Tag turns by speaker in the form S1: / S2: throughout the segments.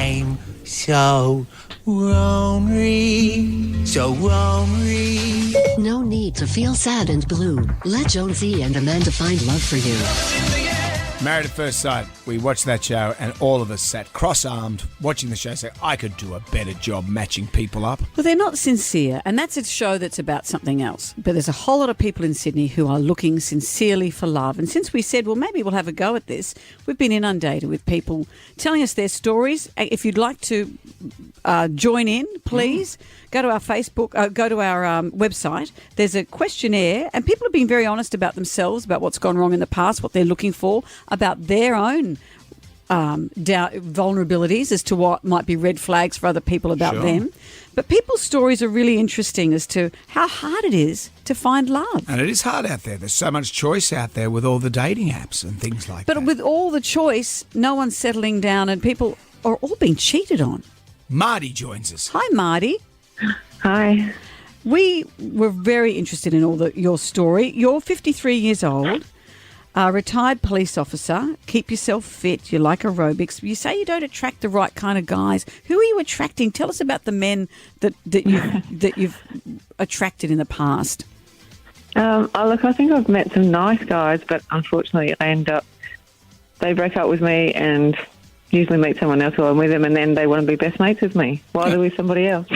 S1: I'm so lonely, so lonely.
S2: No need to feel sad and blue. Let Jonesy and Amanda find love for you.
S3: Married at First Sight. We watched that show and all of us sat cross-armed watching the show saying, I could do a better job matching people up.
S4: Well, they're not sincere, and that's a show that's about something else. But there's a whole lot of people in Sydney who are looking sincerely for love. And since we said, well, maybe we'll have a go at this, we've been inundated with people telling us their stories. If you'd like to join in, please go to our Facebook, go to our website. There's a questionnaire, and people have been very honest about themselves, about what's gone wrong in the past, what they're looking for, about their own vulnerabilities as to what might be red flags for other people about them. But people's stories are really interesting as to how hard it is to find love.
S3: And it is hard out there. There's so much choice out there with all the dating apps and things like that.
S4: But with all the choice, no one's settling down and people are all being cheated on.
S3: Mardie joins us.
S4: Hi, Mardie.
S5: Hi.
S4: We were very interested in your story. You're 53 years old, a retired police officer. Keep yourself fit. You like aerobics. You say you don't attract the right kind of guys. Who are you attracting? Tell us about the men that you've attracted in the past.
S5: Look, I think I've met some nice guys, but unfortunately they break up with me and usually meet someone else while I'm with them, and then they want to be best mates with me while they're with somebody else.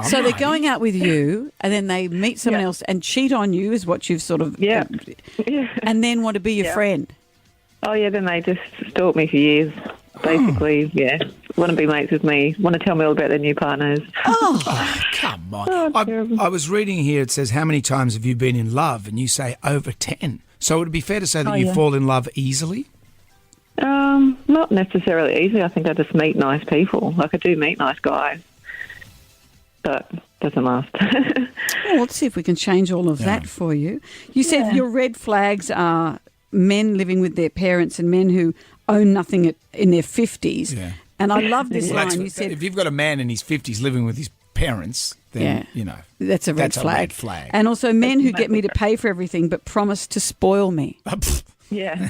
S4: So they're going out with you, and then they meet someone else and cheat on you, is what you've sort of... And then want to be your friend.
S5: Oh, yeah, then they just stalk me for years. Basically, want to be mates with me, want to tell me all about their new partners.
S3: Oh, come on. I was reading here, it says, how many times have you been in love? And you say over 10. So would it be fair to say that you fall in love easily?
S5: Not necessarily easy. I think I just meet nice people. Like, I do meet nice guys, but doesn't last.
S4: Well, let's see if we can change all of that for you. You said your red flags are men living with their parents and men who own nothing in their 50s. Yeah. And I love this line. You said,
S3: if you've got a man in his 50s living with his parents, then,
S4: that's a red flag. And also men who get me to pay for everything but promise to spoil me.
S5: Yeah,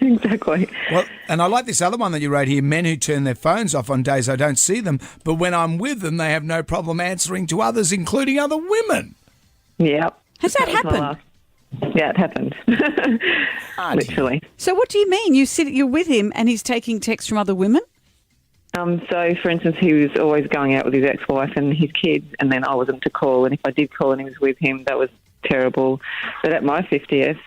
S5: exactly.
S3: Well, and I like this other one that you wrote here, men who turn their phones off on days I don't see them, but when I'm with them, they have no problem answering to others, including other women.
S5: Yeah.
S4: Has that happened?
S5: Yeah, it happened. Literally.
S4: So what do you mean? You're with him and he's taking texts from other women?
S5: So, for instance, he was always going out with his ex-wife and his kids, and then I wasn't to call, and if I did call and he was with him, that was terrible. But at my 50th,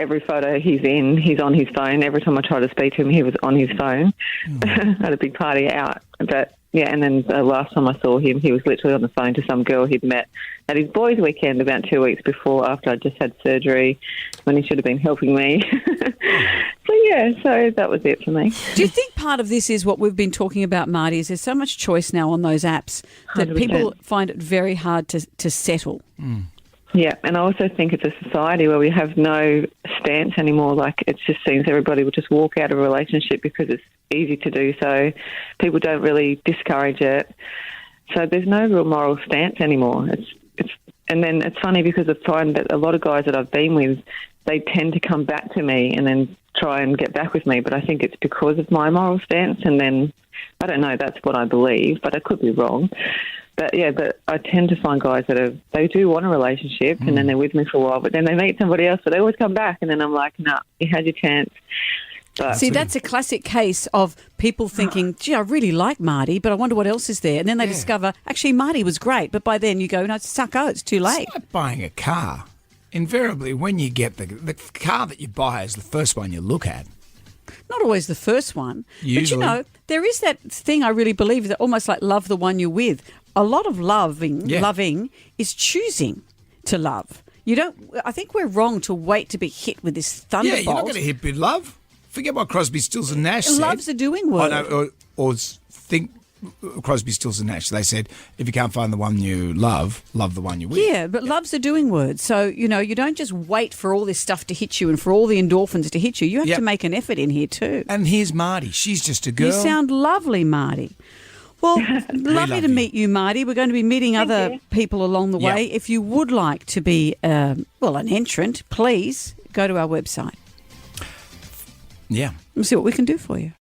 S5: every photo he's in, he's on his phone. Every time I tried to speak to him, he was on his phone at a big party out. But, and then the last time I saw him, he was literally on the phone to some girl he'd met at his boys' weekend about 2 weeks before, after I just had surgery, when he should have been helping me. So that was it for me.
S4: Do you think part of this is what we've been talking about, Mardie, is there's so much choice now on those apps that 100%. People find it very hard to settle?
S5: Yeah, and I also think it's a society where we have no stance anymore. Like, it just seems everybody will just walk out of a relationship because it's easy to do so. People don't really discourage it. So there's no real moral stance anymore. And then it's funny because I find that a lot of guys that I've been with, they tend to come back to me and then try and get back with me. But I think it's because of my moral stance. And then, I don't know, that's what I believe, but I could be wrong. But I tend to find guys they do want a relationship and then they're with me for a while, but then they meet somebody else, so they always come back, and then I'm like, no, you had your chance. But
S4: see, that's a classic case of people thinking, gee, I really like Mardie, but I wonder what else is there. And then they discover, actually, Mardie was great, but by then you go, no, sucko, it's too late.
S3: It's like buying a car. Invariably, when you get the car that you buy is the first one you look at.
S4: Not always the first one.
S3: Usually.
S4: But, there is that thing I really believe, that almost like love the one you're with. A lot of loving is choosing to love. I think we're wrong to wait to be hit with this thunderbolt.
S3: Yeah, you're not going to hit with love. Forget what Crosby, Stills and Nash said.
S4: Love's a doing word.
S3: Or think Crosby, Stills and Nash. They said, if you can't find the one you love the one you're with.
S4: Yeah, but love's a doing word. So, you don't just wait for all this stuff to hit you and for all the endorphins to hit you. You have to make an effort in here too.
S3: And here's Mardie. She's just a girl.
S4: You sound lovely, Mardie. Well, lovely to meet you, Mardie. We're going to be meeting other people along the way. If you would like to be, an entrant, please go to our website.
S3: Yeah.
S4: We'll see what we can do for you.